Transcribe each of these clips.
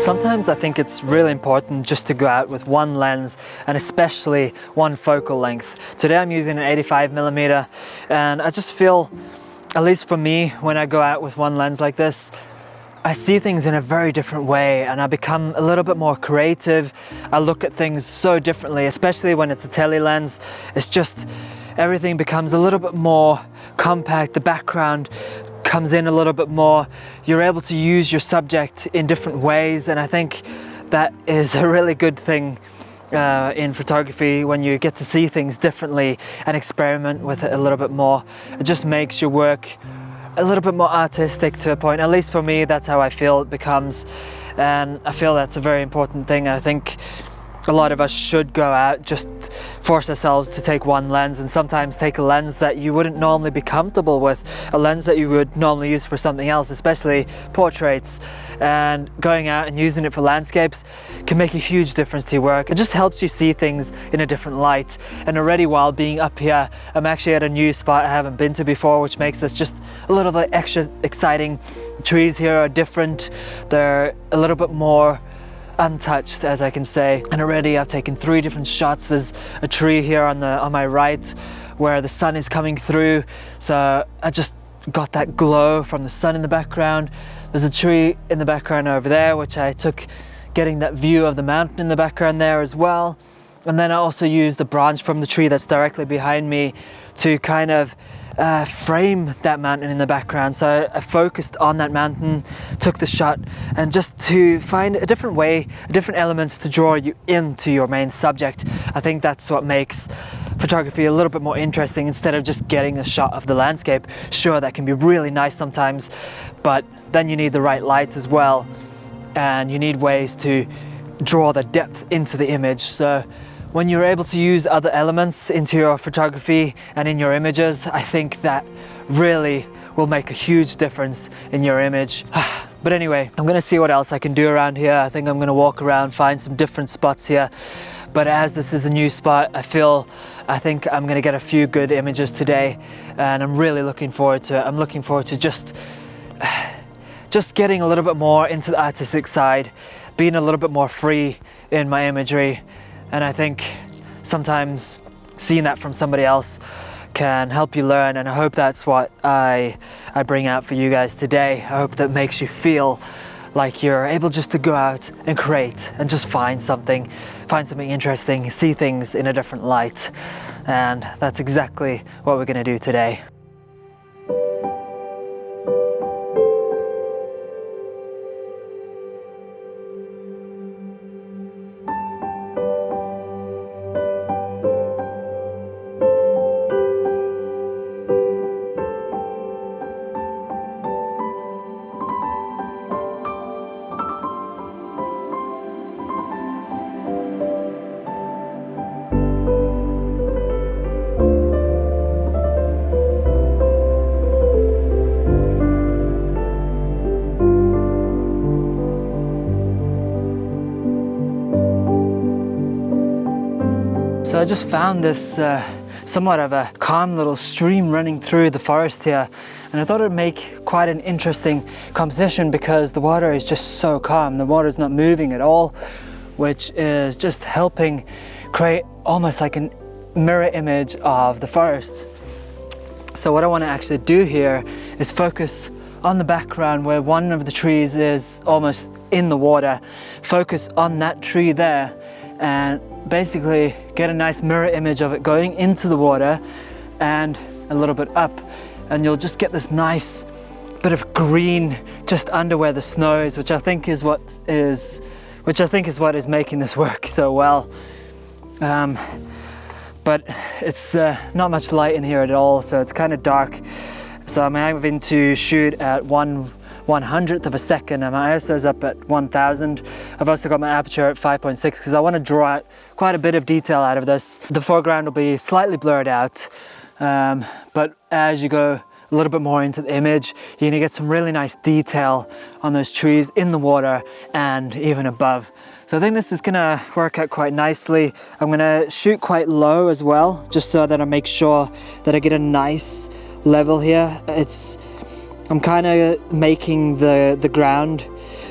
Sometimes I think it's really important just to go out with one lens, and especially one focal length. Today I'm using an 85mm, and I just feel, at least for me, when I go out with one lens like this, I see things in a very different way, and I become a little bit more creative. I look at things so differently, especially when it's a tele lens. It's just, everything becomes a little bit more compact, the background comes in a little bit more. You're able to use your subject in different ways, and I think that is a really good thing in photography, when you get to see things differently and experiment with it a little bit more. It just makes your work a little bit more artistic to a point. At least for me, that's how I feel it becomes, and I feel that's a very important thing. I think a lot of us should go out, just force ourselves to take one lens, and sometimes take a lens that you wouldn't normally be comfortable with, a lens that you would normally use for something else, especially portraits. And going out and using it for landscapes can make a huge difference to your work. It just helps you see things in a different light. And already, while being up here, I'm actually at a new spot I haven't been to before, which makes this just a little bit extra exciting. Trees here are different, they're a little bit more untouched, as I can say. And already I've taken 3 different shots. There's a tree here on my right where the sun is coming through, so I just got that glow from the sun in the background. There's a tree in the background over there which I took, getting that view of the mountain in the background there as well. And then I also used the branch from the tree that's directly behind me to kind of frame that mountain in the background. So I focused on that mountain, took the shot, and just to find a different way, different elements to draw you into your main subject. I think that's what makes photography a little bit more interesting, instead of just getting a shot of the landscape. Sure, that can be really nice sometimes, but then you need the right light as well, and you need ways to draw the depth into the image. So when you're able to use other elements into your photography and in your images, I think that really will make a huge difference in your image. But anyway, I'm gonna see what else I can do around here. I think I'm gonna walk around, find some different spots here. But as this is a new spot, I think I'm gonna get a few good images today, and I'm really looking forward to it. I'm looking forward to just getting a little bit more into the artistic side, being a little bit more free in my imagery. And I think sometimes seeing that from somebody else can help you learn, and I hope that's what I bring out for you guys today. I hope that makes you feel like you're able just to go out and create and just find something interesting, see things in a different light. And that's exactly what we're going to do today. So I just found this somewhat of a calm little stream running through the forest here, and I thought it would make quite an interesting composition because the water is just so calm. The water is not moving at all, which is just helping create almost like a mirror image of the forest. So what I want to actually do here is focus on the background where one of the trees is almost in the water. Focus on that tree there and basically get a nice mirror image of it going into the water and a little bit up, and you'll just get this nice bit of green just under where the snow is, which I think is what is making this work so well. But it's not much light in here at all, so it's kind of dark. So I'm having to shoot at 1/100th of a second, and my ISO is up at 1000. I've also got my aperture at 5.6 because I want to draw out quite a bit of detail out of this. The foreground will be slightly blurred out, but as you go a little bit more into the image, you're gonna get some really nice detail on those trees in the water and even above. So I think this is gonna work out quite nicely. I'm gonna shoot quite low as well, just so that I make sure that I get a nice level here. I'm kind of making the ground,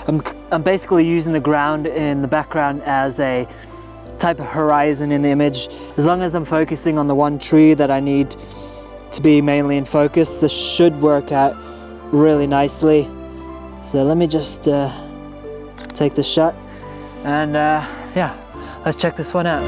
I'm I'm basically using the ground in the background as a type of horizon in the image. As long as I'm focusing on the one tree that I need to be mainly in focus, this should work out really nicely. So let me just take the shot and yeah, let's check this one out.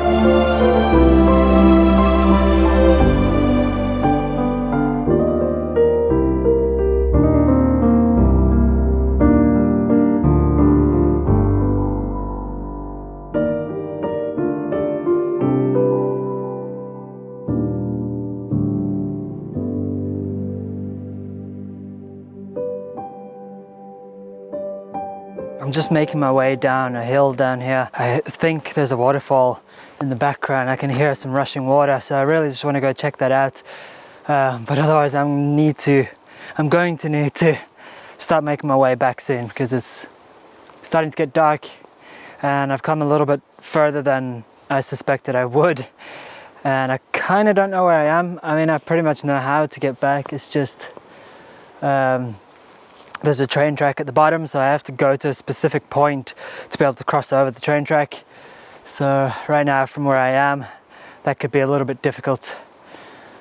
I'm just making my way down a hill down here. I think there's a waterfall in the background. I can hear some rushing water, so I really just want to go check that out. But otherwise I'm going to need to start making my way back soon, because it's starting to get dark and I've come a little bit further than I suspected I would. And I kind of don't know where I am. I mean, I pretty much know how to get back. It's just there's a train track at the bottom, so I have to go to a specific point to be able to cross over the train track. So right now from where I am, that could be a little bit difficult.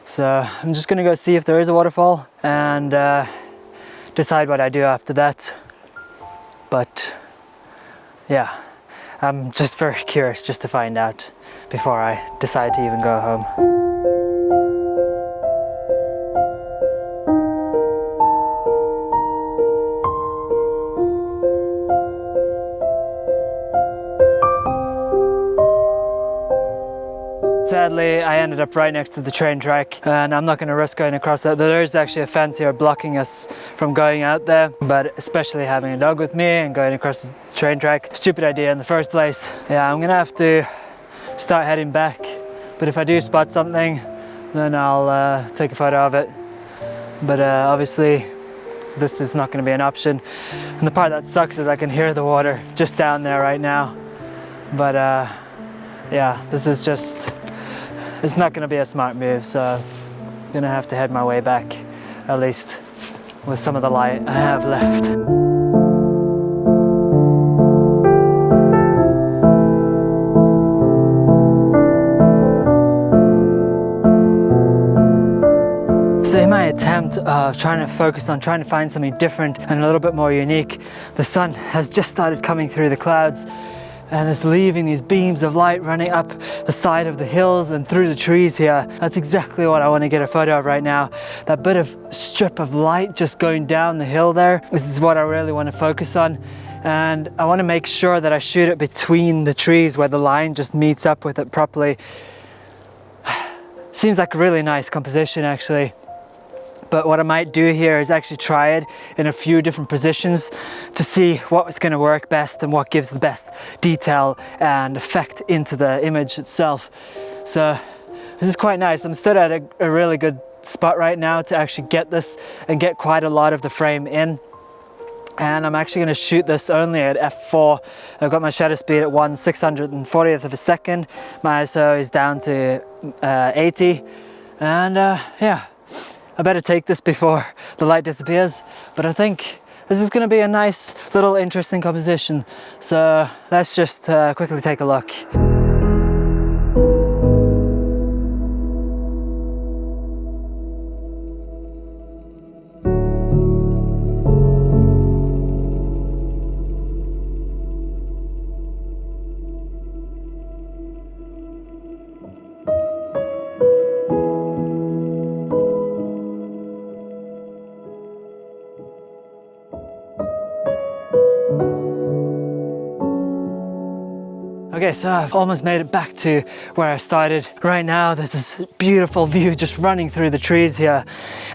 So I'm just gonna go see if there is a waterfall and decide what I do after that. But yeah, I'm just very curious just to find out before I decide to even go home. Sadly, I ended up right next to the train track and I'm not going to risk going across that. There is actually a fence here blocking us from going out there, but especially having a dog with me and going across the train track, stupid idea in the first place. Yeah, I'm going to have to start heading back, but if I do spot something, then I'll take a photo of it. But obviously this is not going to be an option. And the part that sucks is I can hear the water just down there right now. But yeah, this is just, it's not going to be a smart move, so I'm going to have to head my way back, at least with some of the light I have left. So in my attempt of trying to focus on trying to find something different and a little bit more unique, the sun has just started coming through the clouds and it's leaving these beams of light running up the side of the hills and through the trees here. That's exactly what I want to get a photo of right now. That bit of strip of light just going down the hill there. This is what I really want to focus on. And I want to make sure that I shoot it between the trees where the line just meets up with it properly. Seems like a really nice composition actually. But what I might do here is actually try it in a few different positions to see what's going to work best and what gives the best detail and effect into the image itself. So this is quite nice. I'm stood at a really good spot right now to actually get this and get quite a lot of the frame in. And I'm actually going to shoot this only at f4. I've got my shutter speed at 1/640th of a second. My ISO is down to 80. And yeah. I better take this before the light disappears, but I think this is going to be a nice little interesting composition. So let's just quickly take a look. Okay, so I've almost made it back to where I started. Right now there's this beautiful view just running through the trees here.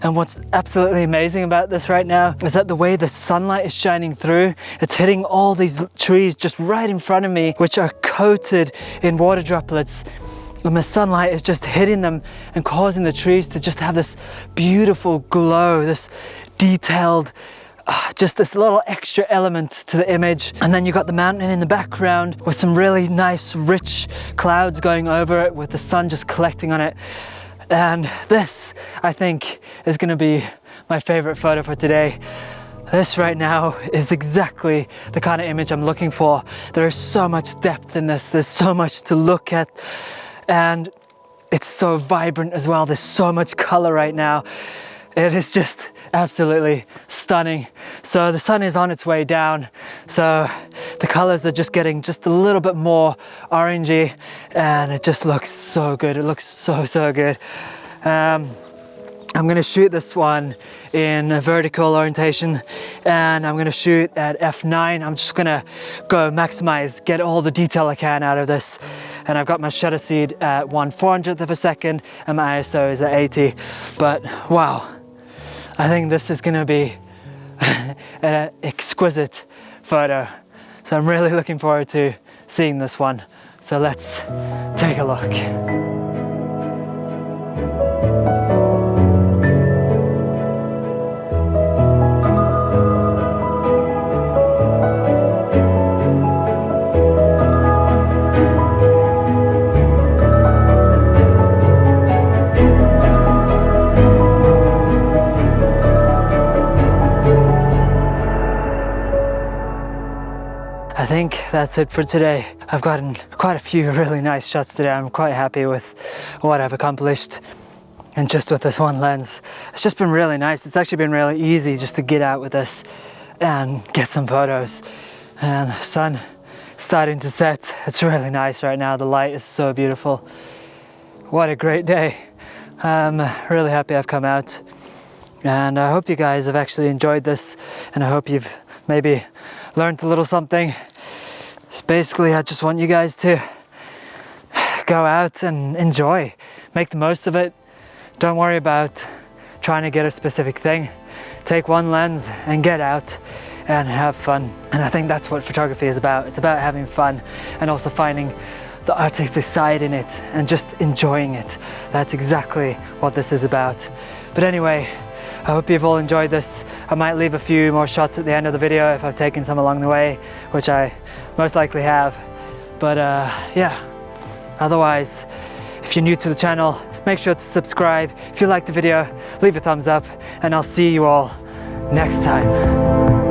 And what's absolutely amazing about this right now is that the way the sunlight is shining through, it's hitting all these trees just right in front of me, which are coated in water droplets. And the sunlight is just hitting them and causing the trees to just have this beautiful glow, this detailed, just this little extra element to the image. And then you got the mountain in the background with some really nice rich clouds going over it with the sun just collecting on it. And this, I think, is going to be my favorite photo for today. This right now is exactly the kind of image I'm looking for. There is so much depth in this, there's so much to look at, and it's so vibrant as well. There's so much color right now. It is just absolutely stunning. So the sun is on its way down, so the colors are just getting just a little bit more orangey, and it just looks so good. It looks so good. I'm gonna shoot this one in a vertical orientation, and I'm gonna shoot at f9. I'm just gonna go maximize, get all the detail I can out of this. And I've got my shutter speed at 1/400th of a second, and my ISO is at 80. But wow, I think this is gonna be an exquisite photo. So I'm really looking forward to seeing this one. So let's take a look. I think that's it for today. I've gotten quite a few really nice shots today. I'm quite happy with what I've accomplished, and just with this one lens. It's just been really nice. It's actually been really easy just to get out with this and get some photos. And the sun starting to set. It's really nice right now. The light is so beautiful. What a great day. I'm really happy I've come out, and I hope you guys have actually enjoyed this, and I hope you've maybe learned a little something. It's basically, I just want you guys to go out and enjoy, make the most of it. Don't worry about trying to get a specific thing. Take one lens and get out and have fun. And I think that's what photography is about. It's about having fun and also finding the artistic side in it and just enjoying it. That's exactly what this is about. But anyway, I hope you've all enjoyed this. I might leave a few more shots at the end of the video if I've taken some along the way, which I most likely have. But yeah, otherwise, if you're new to the channel, make sure to subscribe. If you liked the video, leave a thumbs up, and I'll see you all next time.